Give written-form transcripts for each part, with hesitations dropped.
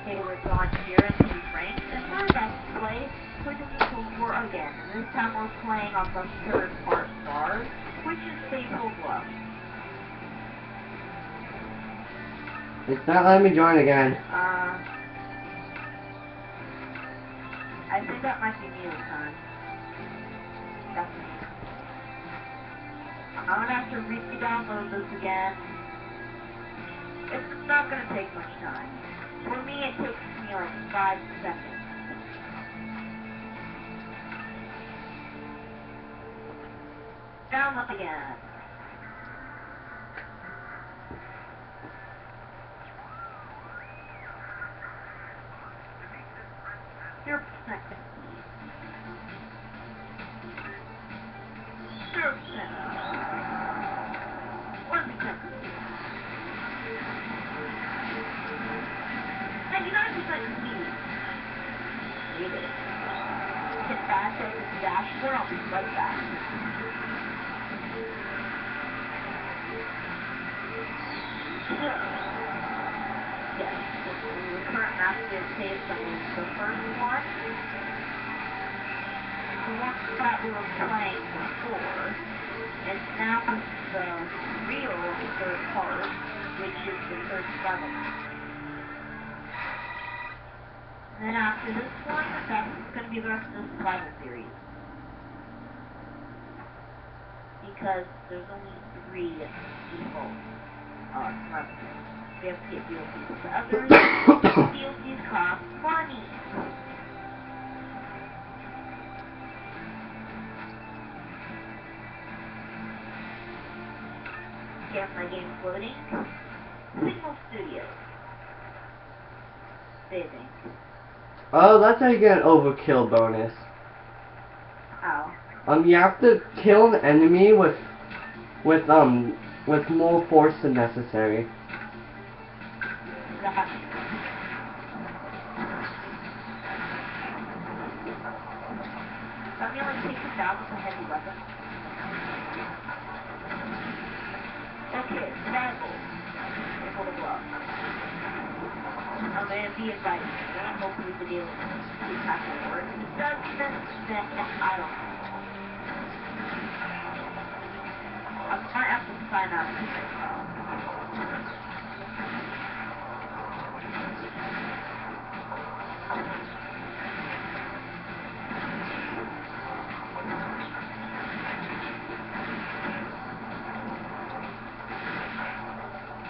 Okay, we're on here in these ranks, and we're about to play Quick as Cold War again. And this time we're playing on the third part stars, which is Fatal Bluff. It's not letting me join again. I think that might be me this time. That's me. I'm gonna have to re-download this again. It's not gonna take much time. For me, it takes me like 5 seconds. Download again. You're percent. 0%. 1%. 99% complete. Need it. Hit back to the dashboard, I'll be right back. Yes, the current map is saved on the first one. The one that we were playing before, and now the real third part, which is the third level. And then after this one, that's going to be the rest of the survival series. Because there's only 3 default survival series. We have to get DLCs. The others, DLCs cost money. Get my game floating. Signal Studios. Saving. Oh, that's how you get an overkill bonus. How? You have to kill an enemy with more force than necessary. That. Let me only take him down with a heavy weapon. Okay, survival. Able to blow. I'm gonna be invited. Hopefully the deal is actually work. If it doesn't, then I don't know. I might have to sign up.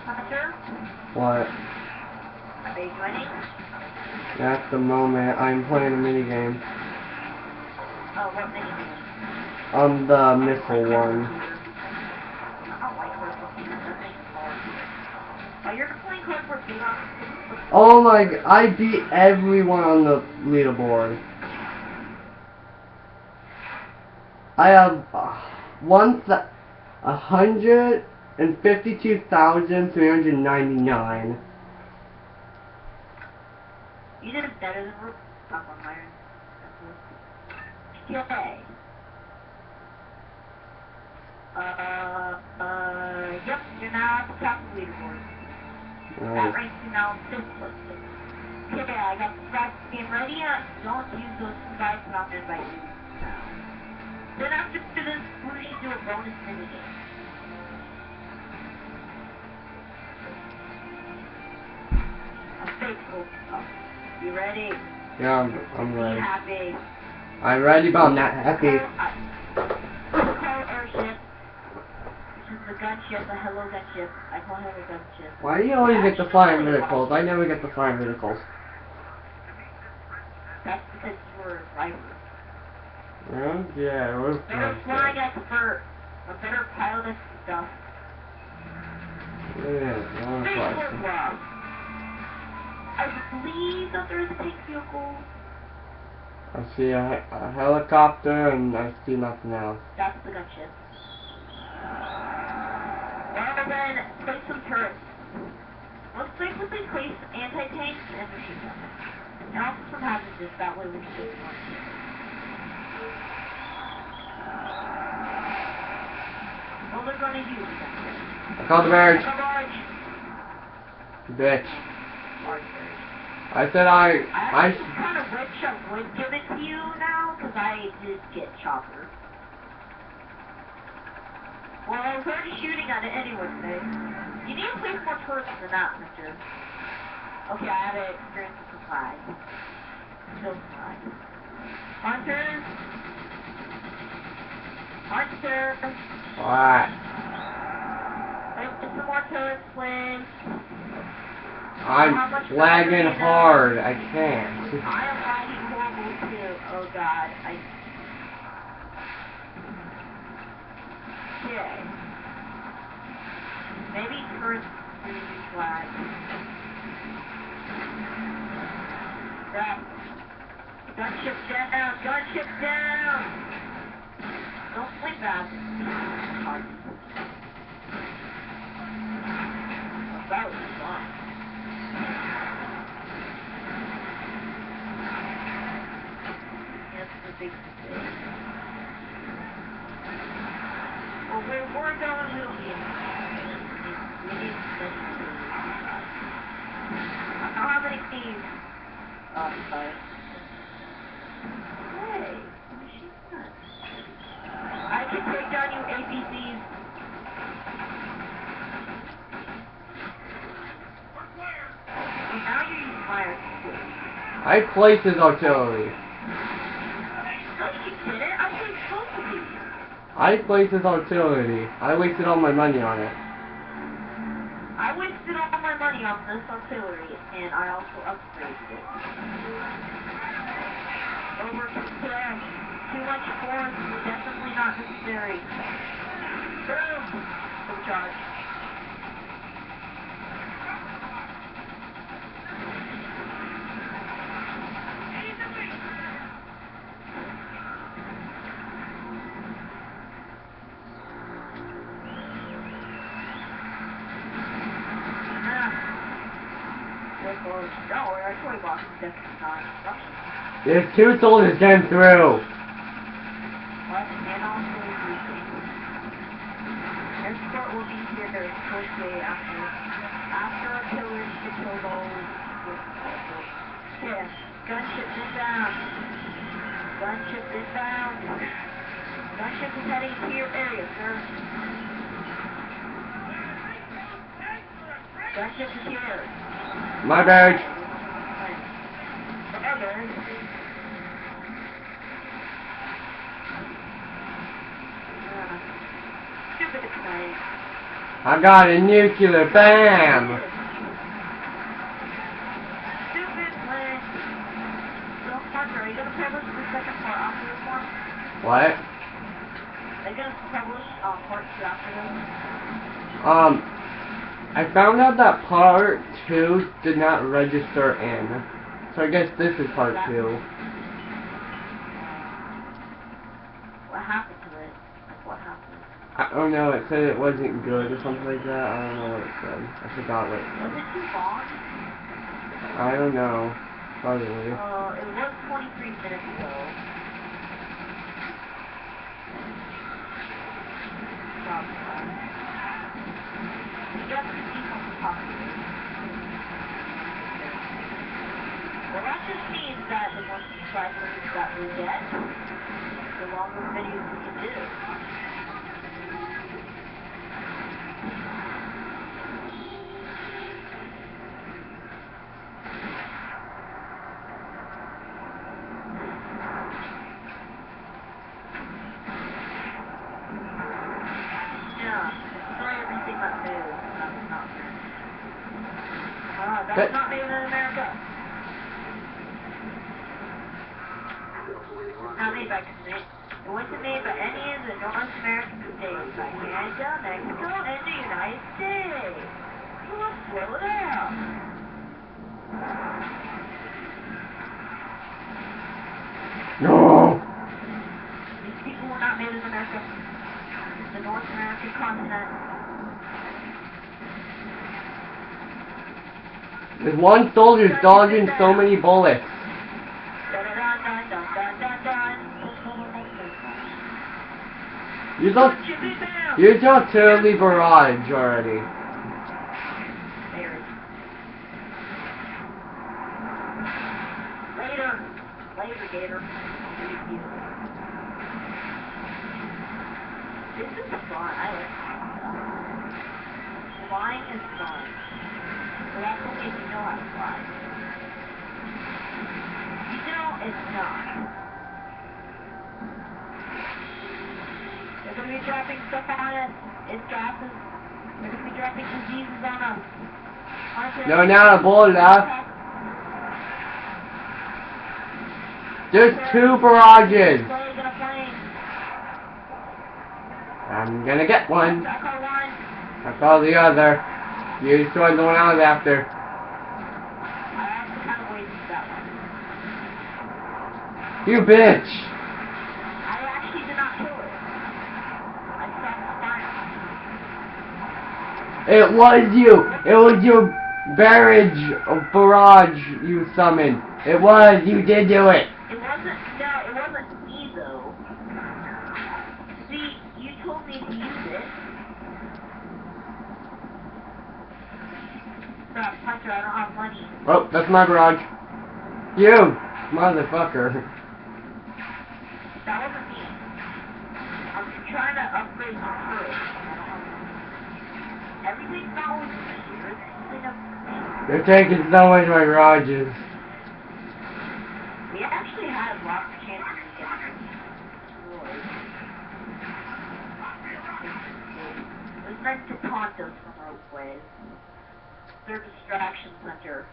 Hunter? What? Are you joining? At the moment, I'm playing a minigame. Oh, what minigame? The missile one. I don't like Code for Peanuts. That thing's hard. Oh, you're playing Code for Peanuts? Oh my! I beat everyone on the leaderboard. I have 152,399. You did it better than Rook. Top on iron. Okay. Yep, you're now at the top of the leaderboard. That ranks you now 6 plus 6. Okay, I got the survival game ready. Don't use those survival, but I'm gonna invite you now. Then after this, we're gonna do a bonus minigame. A faithful stuff. You ready? Yeah, I'm ready. Be happy. I'm ready, but I'm not happy. Call airship. This is the gunship, the hello gunship. I call him a gunship. Why do you always get the flying vehicles? I never get the flying vehicles. That's because you were a driver. Yeah, we're Better flying expert. A better pilot and stuff. yeah, Faithful Bluff. I believe that there is a tank vehicle. I see a helicopter and I see nothing else. That's the gunship. Well then, place some turrets. Let's quickly place anti-tanks and machine guns. And also some hazards, that way we can get one. Well, they're gonna use them. I called the barge. Like a barge. Bitch. Barge barge. I said I kind of wish I would give it to you now, because I did get Chopper. Well, I was already shooting at it anyway today. You need to place more turrets than that, mister. Okay, I had to experience the flag. Still flag. Hunter! Hunter! what? Place some more turrets, please. I'm lagging hard. I can't. I am lagging horrible too. Oh god. Okay. Maybe turrets really flag. Right. Gunship down! Gunship down! Don't play fast. That was fun. That's the big mistake. Well, where we're going, we'll be in. We need many thieves. How many thieves? Oh, sorry. Hey, machine gun. I can take down you APCs. Well, now you're using fire. I placed his artillery. No, you didn't. I was supposed to be. I placed his artillery. I wasted all my money on it. I wasted all my money on this artillery, and I also upgraded it. Overkill. Too much force. Definitely not necessary. Boom. Full charge. Don't worry, our toy box is definitely not instruction. There's 2 soldiers getting through. What? And also leaking. Escort will be here shortly after artillery to kill those with rifles. Yeah, gunship inbound. Gunship inbound. Gunship is heading to your area, sir. Gunship is here. My bad. Stupid plane. I got a nuclear bam. Stupid plane. So, Hunter, are you gonna publish the second part after this one? What? Are you gonna publish part 2 after this? I found out that part 2 did not register in. So I guess this is part 2. What happened to it? Like, what happened? I don't know, it said it wasn't good or something like that. I don't know what it said. I forgot what it Was said. it too long? I don't know. Probably. It was 23 minutes ago. You got to see from the top of it. Well, that just means that the more subscribers that we get, the longer videos we can do. Destroy everything that moves. That's not fair. That's not made in America. Not made by Canada. It wasn't made by any of the North American states, by Canada, Mexico, and the United States. You must slow down. No! These people were not made in America. The North American continent. There's one soldier dodging so many bullets. You're just totally barrage already. Laser Gator. This is fun. I like this stuff. Flying is fun. But that's only if you know how to fly. If you don't, it's not. They're going to be dropping stuff on us. It's gases. They're going to be dropping diseases on us. No, now a bullet left. There's 2 barrages. I'm gonna get one. I call the other. You destroyed the one I was after. You bitch! I actually did not kill it. I stopped the fire. It was you! It was your barrage you summoned. It was, you did do it. It wasn't me though. See, you told me to use it. Stop, Puncher, I don't have money. Oh, that's my barrage. You! Motherfucker. That wasn't me. I'm trying to upgrade my crew. Everything's not always here. They're taking so much of my garages. We actually had lots of chances of getting destroyed. It was meant to taunt us from ropeways. They're a distraction center.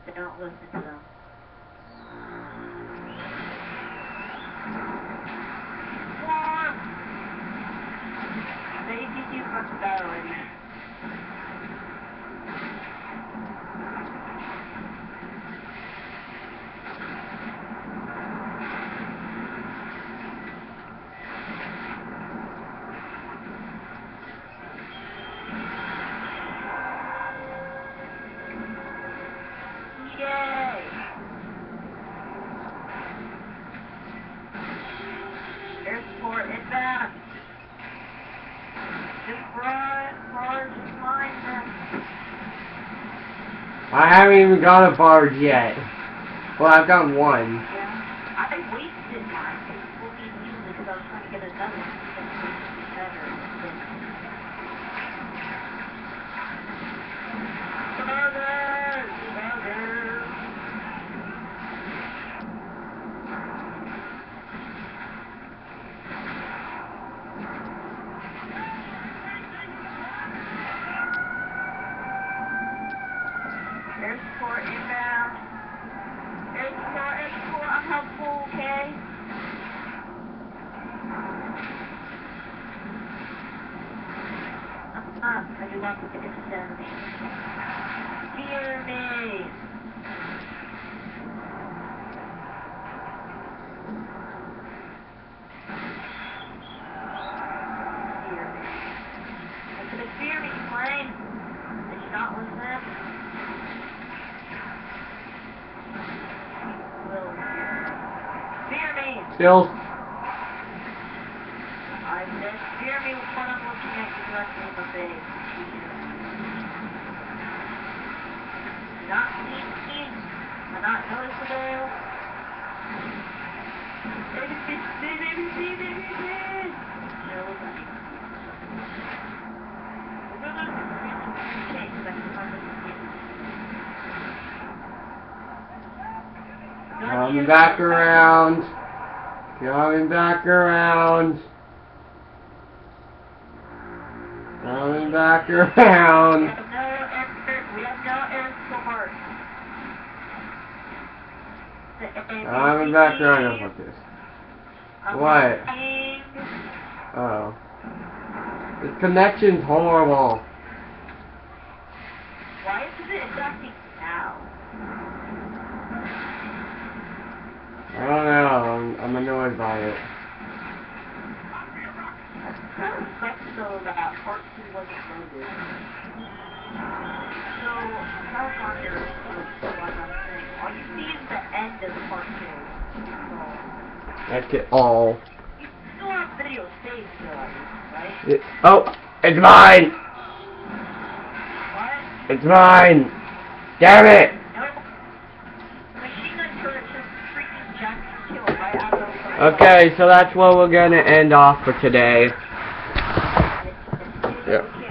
They don't listen to them. The ATC must die already. Yay! Air support inbound. Just run, just mine them. I haven't even got a barge yet. Well, I've got one. Yeah. I wasted mine. It will be used because I was trying to get another one. Air support inbound. Air support, I'm helpful, okay? I do want to extend me. Fear me! Fear me. I said, fear me, plane! Did you not listen? Fear me! Still. I said, fear me when I'm looking at you directly in the face. Not sneaky. I'm not noticeable. Coming back around. Coming back around. Coming back around. We have no air support. Coming back around. Fuck this. What? Oh. This connection's horrible. Why is it adjusting now? I don't know. I'm annoyed by it. Kind of sucks though that part 2 wasn't loaded. So, how on your what I'm saying? All you see is the end of part 2. That's it all. You still have video saved still, right? Oh, it's mine! What? It's mine! Damn it! Nope. The machine gun turret just freaking Okay, so that's what we're gonna end off for today. Yep.